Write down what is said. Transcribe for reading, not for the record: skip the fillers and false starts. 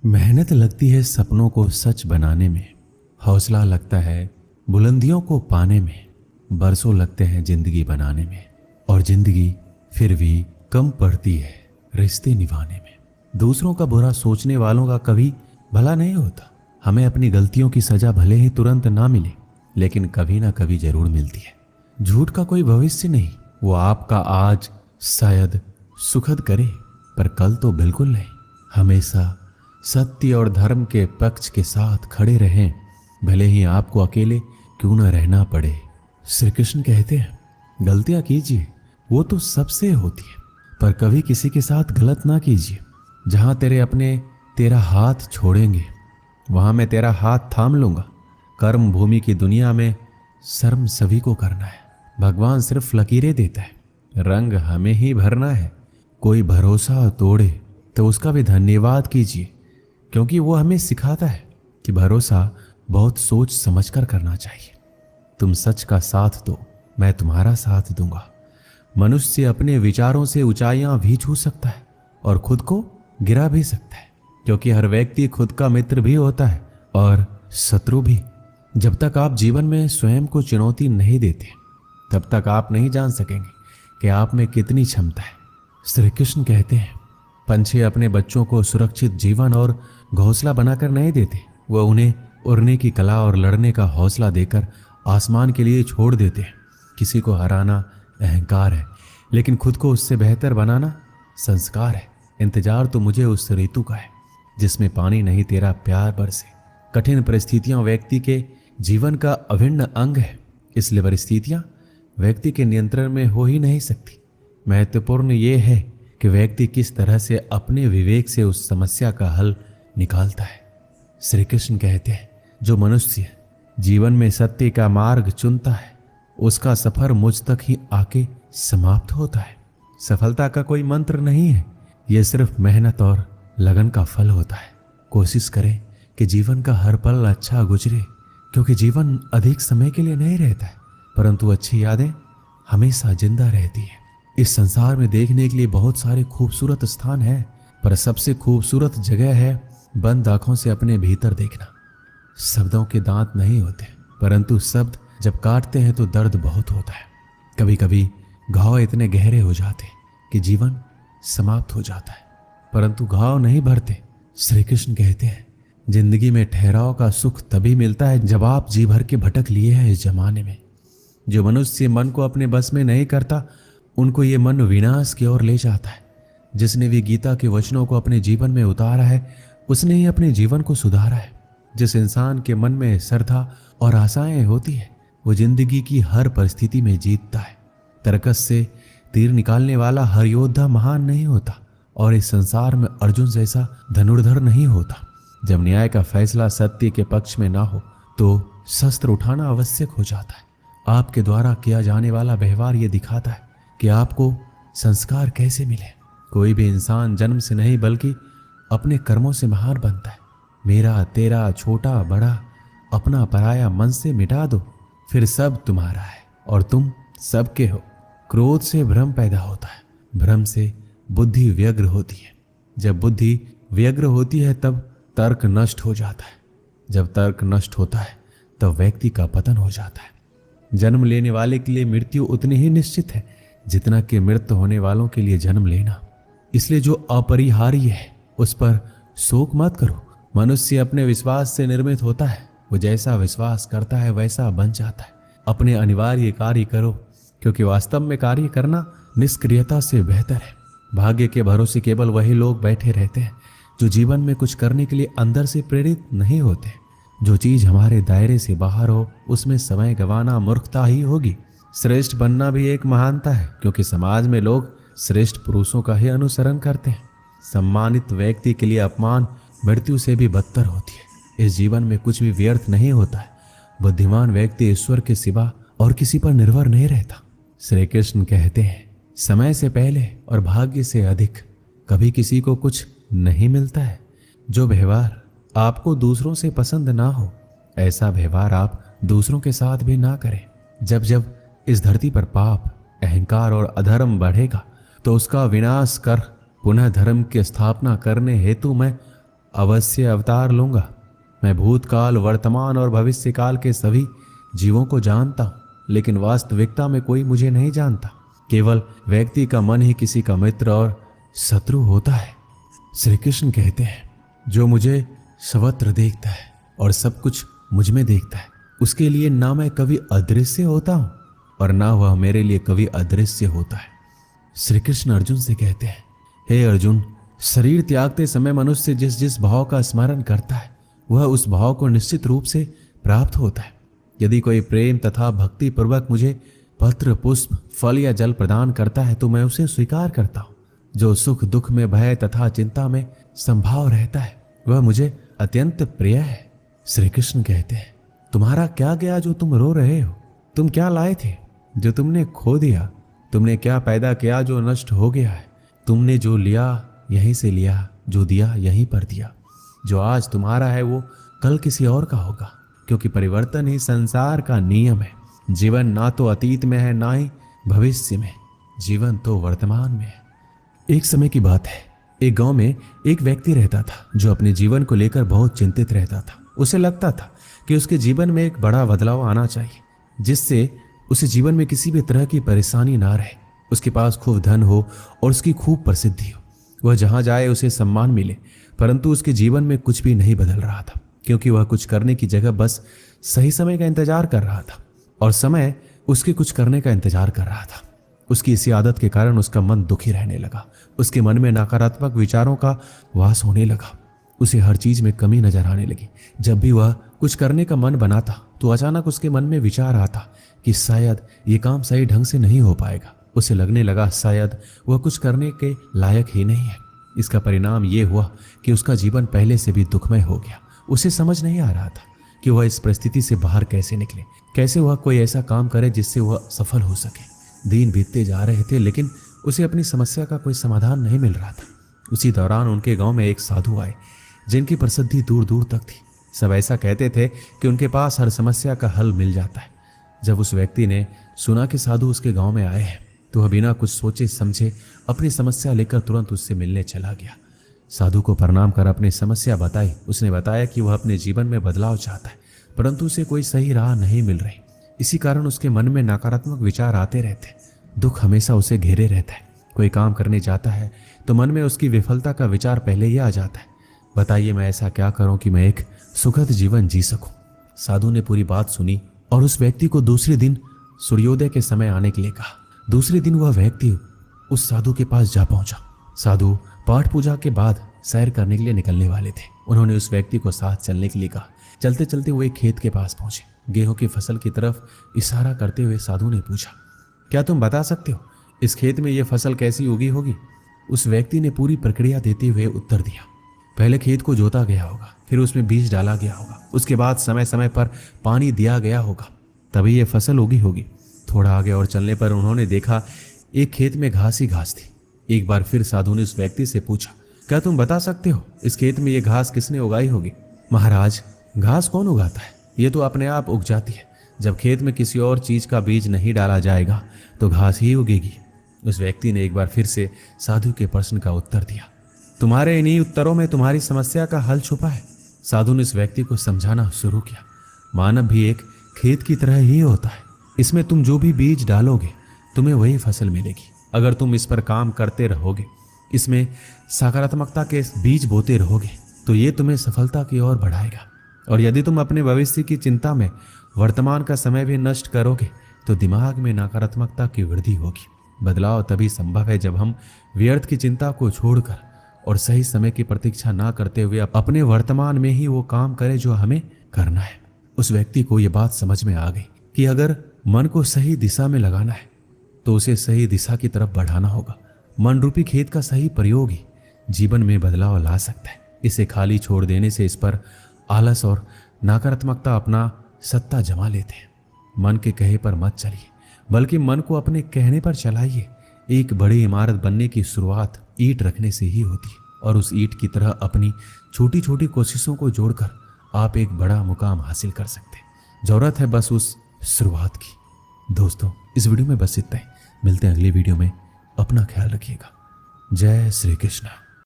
मेहनत लगती है सपनों को सच बनाने में, हौसला लगता है बुलंदियों को पाने में, बरसों लगते हैं जिंदगी बनाने में, और जिंदगी फिर भी कम पड़ती है रिश्ते निभाने में। दूसरों का बुरा सोचने वालों का कभी भला नहीं होता। हमें अपनी गलतियों की सजा भले ही तुरंत ना मिले, लेकिन कभी ना कभी जरूर मिलती है। झूठ का कोई भविष्य नहीं, वो आपका आज शायद सुखद करे, पर कल तो बिल्कुल नहीं। हमेशा सत्य और धर्म के पक्ष के साथ खड़े रहें, भले ही आपको अकेले क्यों न रहना पड़े। श्री कृष्ण कहते हैं, गलतियां कीजिए, वो तो सबसे होती है, पर कभी किसी के साथ गलत ना कीजिए। जहां तेरे अपने तेरा हाथ छोड़ेंगे, वहां मैं तेरा हाथ थाम लूंगा। कर्म भूमि की दुनिया में शर्म सभी को करना है। भगवान सिर्फ लकीरें देता है, रंग हमें ही भरना है। कोई भरोसा तोड़े तो उसका भी धन्यवाद कीजिए, क्योंकि वो हमें सिखाता है कि भरोसा बहुत सोच समझकर करना चाहिए। तुम सच का साथ दो, मैं तुम्हारा साथ दूंगा। मनुष्य अपने विचारों से ऊंचाइयां भी छू सकता है और खुद को गिरा भी सकता है, क्योंकि हर व्यक्ति खुद का मित्र भी होता है और शत्रु भी। जब तक आप जीवन में स्वयं को चुनौती नहीं देते, तब तक आप नहीं जान सकेंगे कि आप में कितनी क्षमता है। श्री कृष्ण कहते हैं, पंछी अपने बच्चों को सुरक्षित जीवन और घोंसला बनाकर नहीं देते, वह उन्हें उड़ने की कला और लड़ने का हौसला देकर आसमान के लिए छोड़ देते हैं। किसी को हराना अहंकार है, लेकिन खुद को उससे बेहतर बनाना संस्कार है। इंतजार तो मुझे उस ऋतु का है जिसमें पानी नहीं तेरा प्यार बरसे। कठिन परिस्थितियां व्यक्ति के जीवन का अभिन्न अंग है, इसलिए परिस्थितियां व्यक्ति के नियंत्रण में हो ही नहीं सकती। महत्वपूर्ण ये है कि व्यक्ति किस तरह से अपने विवेक से उस समस्या का हल निकालता है। श्री कृष्ण कहते हैं, जो मनुष्य जीवन में सत्य का मार्ग चुनता है, उसका सफर मुझ तक ही आके समाप्त होता है। सफलता का कोई मंत्र नहीं है, यह सिर्फ मेहनत और लगन का फल होता है। कोशिश करें कि जीवन का हर पल अच्छा गुजरे, क्योंकि जीवन अधिक समय के लिए नहीं रहता है, परंतु अच्छी यादें हमेशा जिंदा रहती है। इस संसार में देखने के लिए बहुत सारे खूबसूरत स्थान हैं, पर सबसे खूबसूरत जगह है बंद आंखों से अपने भीतर देखना। शब्दों के दांत नहीं होते, परंतु शब्द जब काटते हैं तो दर्द बहुत होता है। कभी कभी घाव इतने गहरे हो जाते कि जीवन समाप्त हो जाता है, परंतु घाव नहीं भरते। श्री कृष्ण कहते हैं, जिंदगी में ठहराव का सुख तभी मिलता है जब आप जी भर के भटक लिए हैं इस जमाने में। जो मनुष्य मन को अपने बस में नहीं करता, उनको ये मन विनाश की ओर ले जाता है। जिसने भी गीता के वचनों को अपने जीवन में उतारा है, उसने ही अपने जीवन को सुधारा है। जिस इंसान के मन में श्रद्धा और आशाएं होती है, वो जिंदगी की हर परिस्थिति में जीतता है। तरकस से तीर निकालने वाला हर योद्धा महान नहीं होता, और इस संसार में अर्जुन जैसा धनुर्धर नहीं होता। जब न्याय का फैसला सत्य के पक्ष में ना हो, तो शस्त्र उठाना आवश्यक हो जाता है। आपके द्वारा किया जाने वाला व्यवहार ये दिखाता है कि आपको संस्कार कैसे मिले। कोई भी इंसान जन्म से नहीं, बल्कि अपने कर्मों से महान बनता है। मेरा तेरा छोटा बड़ा अपना पराया मन से मिटा दो, फिर सब तुम्हारा है और तुम सबके हो। क्रोध से भ्रम पैदा होता है, भ्रम से बुद्धि व्यग्र होती है। जब बुद्धि व्यग्र होती है तब तर्क नष्ट हो जाता है। जब तर्क नष्ट होता है तब व्यक्ति का पतन हो जाता है। जन्म लेने वाले के लिए मृत्यु उतनी ही निश्चित है जितना कि मृत होने वालों के लिए जन्म लेना। इसलिए जो अपरिहार्य है उस पर शोक मत करो। मनुष्य अपने विश्वास से निर्मित होता है, वो जैसा विश्वास करता है वैसा बन जाता है। अपने अनिवार्य कार्य करो, क्योंकि वास्तव में कार्य करना निष्क्रियता से बेहतर है। भाग्य के भरोसे केवल वही लोग बैठे रहते हैं जो जीवन में कुछ करने के लिए अंदर से प्रेरित नहीं होते। जो चीज हमारे दायरे से बाहर हो, उसमें समय गंवाना मूर्खता ही होगी। श्रेष्ठ बनना भी एक महानता है, क्योंकि समाज में लोग श्रेष्ठ पुरुषों का ही अनुसरण करते हैं। सम्मानित व्यक्ति के लिए अपमान मृत्यु से भी बदतर होती है। इस जीवन में कुछ भी व्यर्थ नहीं होता है। बुद्धिमान व्यक्ति ईश्वर के सिवा और किसी पर निर्भर नहीं रहता। श्री कृष्ण कहते हैं, समय से पहले और भाग्य से अधिक कभी किसी को कुछ नहीं मिलता है। जो व्यवहार आपको दूसरों से पसंद ना हो, ऐसा व्यवहार आप दूसरों के साथ भी ना करें। जब जब इस धरती पर पाप, अहंकार और अधर्म बढ़ेगा, तो उसका विनाश कर पुनः धर्म की स्थापना करने हेतु मैं अवश्य अवतार लूंगा। मैं भूतकाल, वर्तमान और भविष्य काल के सभी जीवों को जानता हूं, लेकिन वास्तविकता में कोई मुझे नहीं जानता। केवल व्यक्ति का मन ही किसी का मित्र और शत्रु होता है। श्री कृष्ण कहते हैं, जो मुझे सर्वत्र देखता है और सब कुछ मुझ में देखता है, उसके लिए ना मैं कभी अदृश्य होता हूं और ना वह मेरे लिए कभी अदृश्य होता है। श्री कृष्ण अर्जुन से कहते हैं, हे अर्जुन, शरीर त्यागते समय मनुष्य जिस जिस भाव का स्मरण करता है वह उस भाव को निश्चित रूप से प्राप्त होता है। यदि कोई प्रेम तथा भक्ति पूर्वक मुझे पत्र, पुष्प, फल या जल प्रदान करता है तो मैं उसे स्वीकार करता हूँ। जो सुख दुख में, भय तथा चिंता में संभाव रहता है वह मुझे अत्यंत प्रिय है। श्री कृष्ण कहते हैं, तुम्हारा क्या गया जो तुम रो रहे हो? तुम क्या लाए थे जो तुमने खो दिया? तुमने क्या पैदा किया जो नष्ट हो गया है? तुमने जो लिया यहीं से लिया, जो दिया यहीं पर दिया। जो आज तुम्हारा है वो कल किसी और का होगा, क्योंकि परिवर्तन ही संसार का नियम है। जीवन ना तो अतीत में है ना ही भविष्य में, जीवन तो वर्तमान में है। एक समय की बात है, एक गांव में एक व्यक्ति रहता था जो अपने जीवन को लेकर बहुत चिंतित रहता था। उसे लगता था कि उसके जीवन में एक बड़ा बदलाव आना चाहिए, जिससे उसे जीवन में किसी भी तरह की परेशानी ना रहे। उसके पास खूब धन हो और उसकी खूब प्रसिद्धि हो, वह जहां जाए उसे सम्मान मिले। परंतु उसके जीवन में कुछ भी नहीं बदल रहा था, क्योंकि वह कुछ करने की जगह बस सही समय का इंतजार कर रहा था और समय उसके कुछ करने का इंतजार कर रहा था। उसकी इसी आदत के कारण उसका मन दुखी रहने लगा। उसके मन में नकारात्मक विचारों का वास होने लगा। उसे हर चीज में कमी नजर आने लगी। जब भी वह कुछ करने का मन बनाता तो अचानक उसके मन में विचार आता कि शायद ये काम सही ढंग से नहीं हो पाएगा। उसे लगने लगा शायद वह कुछ करने के लायक ही नहीं है। इसका परिणाम ये हुआ कि उसका जीवन पहले से भी दुखमय हो गया। उसे समझ नहीं आ रहा था कि वह इस परिस्थिति से बाहर कैसे निकले, कैसे वह कोई ऐसा काम करे जिससे वह सफल हो सके। दिन बीतते जा रहे थे, लेकिन उसे अपनी समस्या का कोई समाधान नहीं मिल रहा था। उसी दौरान उनके गांव में एक साधु आए, जिनकी प्रसिद्धि दूर दूर तक थी। सब ऐसा कहते थे कि उनके पास हर समस्या का हल मिल जाता है। जब उस व्यक्ति ने सुना कि साधु उसके गांव में आए हैं तो वह बिना कुछ सोचे समझे अपनी समस्या लेकर तुरंत उससे मिलने चला गया। साधु को प्रणाम कर अपनी समस्या बताई। उसने बताया कि वह अपने जीवन में बदलाव चाहता है, परंतु उसे कोई सही राह नहीं मिल रही। इसी कारण उसके मन में नकारात्मक विचार आते रहते। दुख हमेशा उसे घेरे रहता है। कोई काम करने जाता है तो मन में उसकी विफलता का विचार पहले ही आ जाता है। बताइए, मैं ऐसा क्या करूं कि मैं एक सुखद जीवन जी सकूं? साधु ने पूरी बात सुनी और उस व्यक्ति को दूसरे दिन सूर्योदय के समय आने के लिए कहा। दूसरे दिन वह व्यक्ति उस साधु के पास जा पहुंचा। साधु पाठ पूजा के बाद सैर करने के लिए निकलने वाले थे। उन्होंने उस व्यक्ति को साथ चलने के लिए कहा। चलते चलते वो एक खेत के पास पहुंचे। गेहूं की फसल की तरफ इशारा करते हुए साधु ने पूछा, क्या तुम बता सकते हो इस खेत में ये फसल कैसी उगी होगी? उस व्यक्ति ने पूरी प्रक्रिया देते हुए उत्तर दिया, पहले खेत को जोता गया होगा, फिर उसमें बीज डाला गया होगा, उसके बाद समय समय पर पानी दिया गया होगा, तभी ये फसल उगी होगी। थोड़ा आगे और चलने पर उन्होंने देखा एक खेत में घास ही घास थी। एक बार फिर साधु ने उस व्यक्ति से पूछा, क्या तुम बता सकते हो इस खेत में ये घास किसने उगाई होगी? महाराज, घास कौन उगाता है? ये तो अपने आप उग जाती है। जब खेत में किसी और चीज का बीज नहीं डाला जाएगा तो घास ही उगेगी। उस व्यक्ति ने एक बार फिर से साधु के प्रश्न का उत्तर दिया। तुम्हारे इन्हीं उत्तरों में तुम्हारी समस्या का हल छुपा है। साधु ने इस व्यक्ति को समझाना शुरू किया। मानव भी एक खेत की तरह ही होता है। इसमें तुम जो भी बीज डालोगे तुम्हें वही फसल मिलेगी। अगर तुम इस पर काम करते रहोगे, इसमें सकारात्मकता के बीज बोते रहोगे, तो ये तुम्हें सफलता की ओर बढ़ाएगा। और यदि तुम अपने भविष्य की चिंता में वर्तमान का समय भी नष्ट करोगे तो दिमाग में नकारात्मकता की वृद्धि होगी। बदलाव तभी संभव है जब हम व्यर्थ की चिंता को छोड़कर और सही समय की प्रतीक्षा ना करते हुए अपने वर्तमान में ही वो काम करें जो हमें करना है। उस व्यक्ति को ये बात समझ में आ गई कि अगर मन को सही दिशा में लगाना है तो उसे सही दिशा की तरफ बढ़ाना होगा। मन रूपी खेत का सही प्रयोग ही जीवन में बदलाव ला सकता है। इसे खाली छोड़ देने से इस पर आलस और नकारात्मकता अपना सत्ता जमा लेते हैं। मन के कहे पर मत चलिए, बल्कि मन को अपने कहने पर चलाइए। एक बड़ी इमारत बनने की शुरुआत ईंट रखने से ही होती है, और उस ईंट की तरह अपनी छोटी छोटी कोशिशों को जोड़कर आप एक बड़ा मुकाम हासिल कर सकते हैं। जरूरत है बस उस शुरुआत की। दोस्तों, इस वीडियो में बस इतना ही। मिलते हैं अगली वीडियो में। अपना ख्याल रखिएगा। जय श्री कृष्ण।